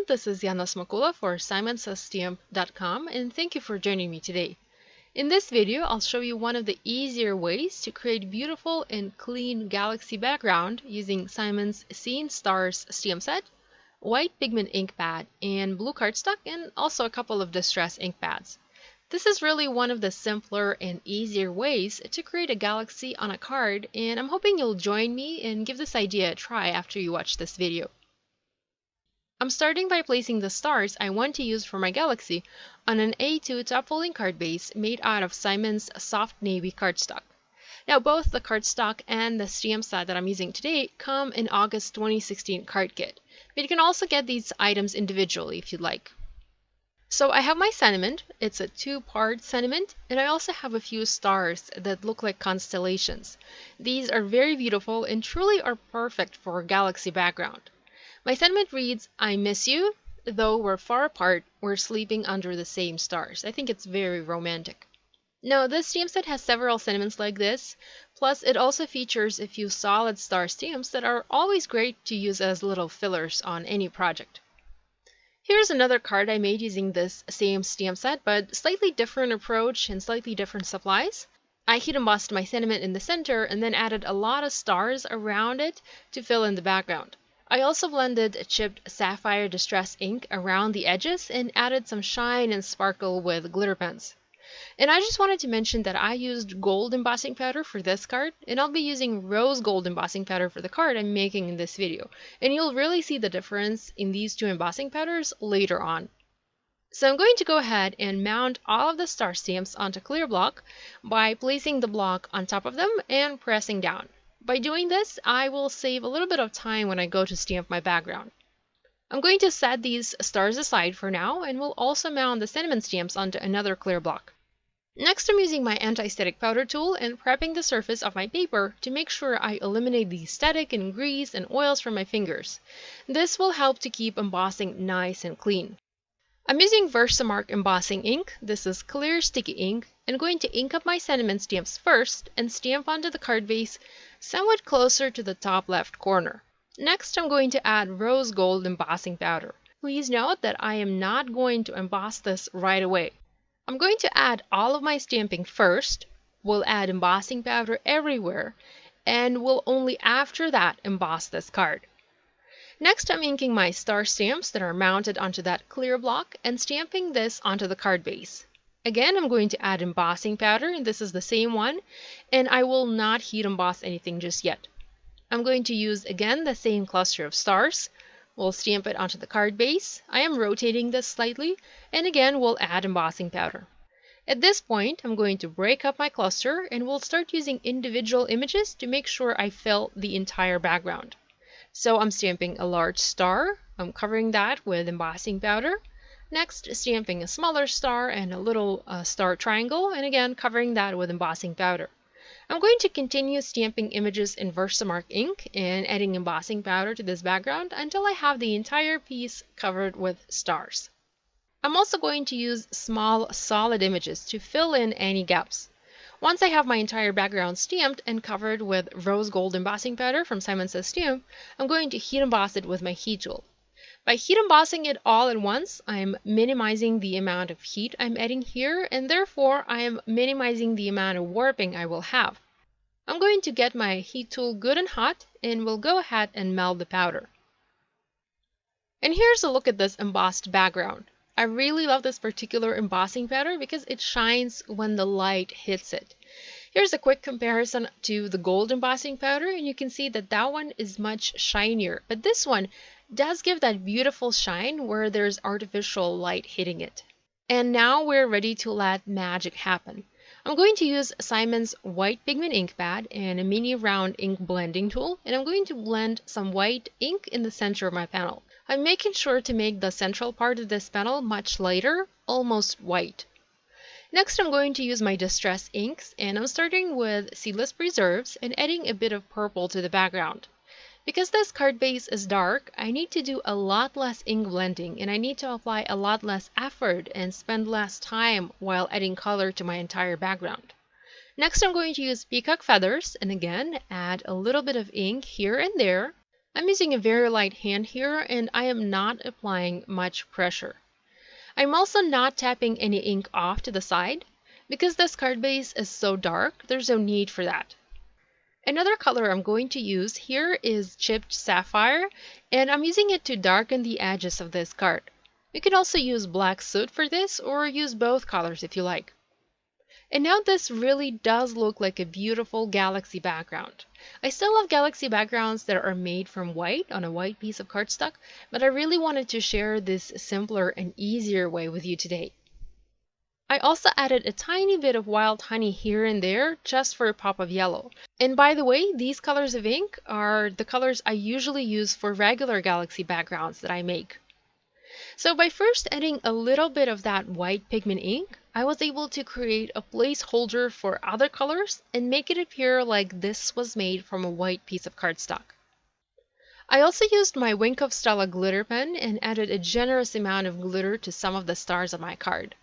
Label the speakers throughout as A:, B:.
A: this is Yana Smakula for simonsastamp.com and thank you for joining me today. In this video, I'll show you one of the easier ways to create beautiful and clean galaxy background using Simon's Seeing Stars stamp set, white pigment ink pad, and blue cardstock, and also a couple of distress ink pads. This is really one of the simpler and easier ways to create a galaxy on a card, and I'm hoping you'll join me and give this idea a try after you watch this video. I'm starting by placing the stars I want to use for my galaxy on an A2 top folding card base made out of Simon's soft navy cardstock. Now both the cardstock and the stamp set that I'm using today come in August 2016 card kit, but you can also get these items individually if you'd like. So I have my sentiment, it's a two-part sentiment, and I also have a few stars that look like constellations. These are very beautiful and truly are perfect for a galaxy background. My sentiment reads, "I miss you, though we're far apart, we're sleeping under the same stars." I think it's very romantic. Now, this stamp set has several sentiments like this, plus it also features a few solid star stamps that are always great to use as little fillers on any project. Here's another card I made using this same stamp set, but slightly different approach and slightly different supplies. I heat embossed my sentiment in the center and then added a lot of stars around it to fill in the background. I also blended chipped sapphire distress ink around the edges and added some shine and sparkle with glitter pens. And I just wanted to mention that I used gold embossing powder for this card, and I'll be using rose gold embossing powder for the card I'm making in this video. And you'll really see the difference in these two embossing powders later on. So I'm going to go ahead and mount all of the star stamps onto clear block by placing the block on top of them and pressing down. By doing this, I will save a little bit of time when I go to stamp my background. I'm going to set these stars aside for now, and we'll also mount the sentiment stamps onto another clear block. Next, I'm using my anti-static powder tool and prepping the surface of my paper to make sure I eliminate the static and grease and oils from my fingers. This will help to keep embossing nice and clean. I'm using Versamark embossing ink. This is clear sticky ink, and I'm going to ink up my sentiment stamps first and stamp onto the card base somewhat closer to the top left corner. Next, I'm going to add rose gold embossing powder. Please note that I am not going to emboss this right away. I'm going to add all of my stamping first, we'll add embossing powder everywhere, and we'll only after that emboss this card. Next, I'm inking my star stamps that are mounted onto that clear block and stamping this onto the card base. Again, I'm going to add embossing powder, and this is the same one, and I will not heat emboss anything just yet. I'm going to use again the same cluster of stars. We'll stamp it onto the card base. I am rotating this slightly, and again we'll add embossing powder. At this point, I'm going to break up my cluster and we'll start using individual images to make sure I fill the entire background. So I'm stamping a large star. I'm covering that with embossing powder. Next, stamping a smaller star and a little star triangle, and again covering that with embossing powder. I'm going to continue stamping images in Versamark ink and adding embossing powder to this background until I have the entire piece covered with stars. I'm also going to use small solid images to fill in any gaps. Once I have my entire background stamped and covered with rose gold embossing powder from Simon's Stamp, I'm going to heat emboss it with my heat tool. By heat embossing it all at once, I'm minimizing the amount of heat I'm adding here, and therefore I am minimizing the amount of warping I will have. I'm going to get my heat tool good and hot, and we'll go ahead and melt the powder. And here's a look at this embossed background. I really love this particular embossing powder because it shines when the light hits it. Here's a quick comparison to the gold embossing powder, and you can see that that one is much shinier, but this one does give that beautiful shine where there's artificial light hitting it. And now we're ready to let magic happen. I'm going to use Simon's white pigment ink pad and a mini round ink blending tool, and I'm going to blend some white ink in the center of my panel. I'm making sure to make the central part of this panel much lighter, almost white. Next, I'm going to use my distress inks, and I'm starting with Seedless Preserves and adding a bit of purple to the background. Because this card base is dark, I need to do a lot less ink blending, and I need to apply a lot less effort and spend less time while adding color to my entire background. Next, I'm going to use peacock feathers and again add a little bit of ink here and there. I'm using a very light hand here and I am not applying much pressure. I'm also not tapping any ink off to the side. Because this card base is so dark, there's no need for that. Another color I'm going to use here is chipped sapphire, and I'm using it to darken the edges of this card. You can also use black soot for this, or use both colors if you like. And now this really does look like a beautiful galaxy background. I still love galaxy backgrounds that are made from white on a white piece of cardstock, but I really wanted to share this simpler and easier way with you today. I also added a tiny bit of wild honey here and there just for a pop of yellow. And by the way, these colors of ink are the colors I usually use for regular galaxy backgrounds that I make. So by first adding a little bit of that white pigment ink, I was able to create a placeholder for other colors and make it appear like this was made from a white piece of cardstock. I also used my Wink of Stella glitter pen and added a generous amount of glitter to some of the stars on my card.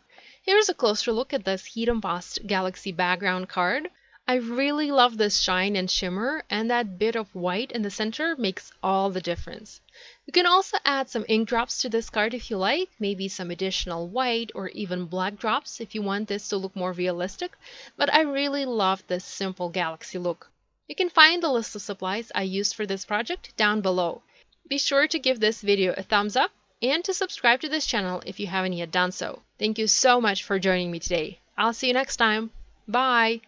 A: Here's a closer look at this heat embossed galaxy background card. I really love this shine and shimmer, and that bit of white in the center makes all the difference. You can also add some ink drops to this card if you like, maybe some additional white or even black drops if you want this to look more realistic, but I really love this simple galaxy look. You can find the list of supplies I used for this project down below. Be sure to give this video a thumbs up and to subscribe to this channel if you haven't yet done so. Thank you so much for joining me today. I'll see you next time. Bye!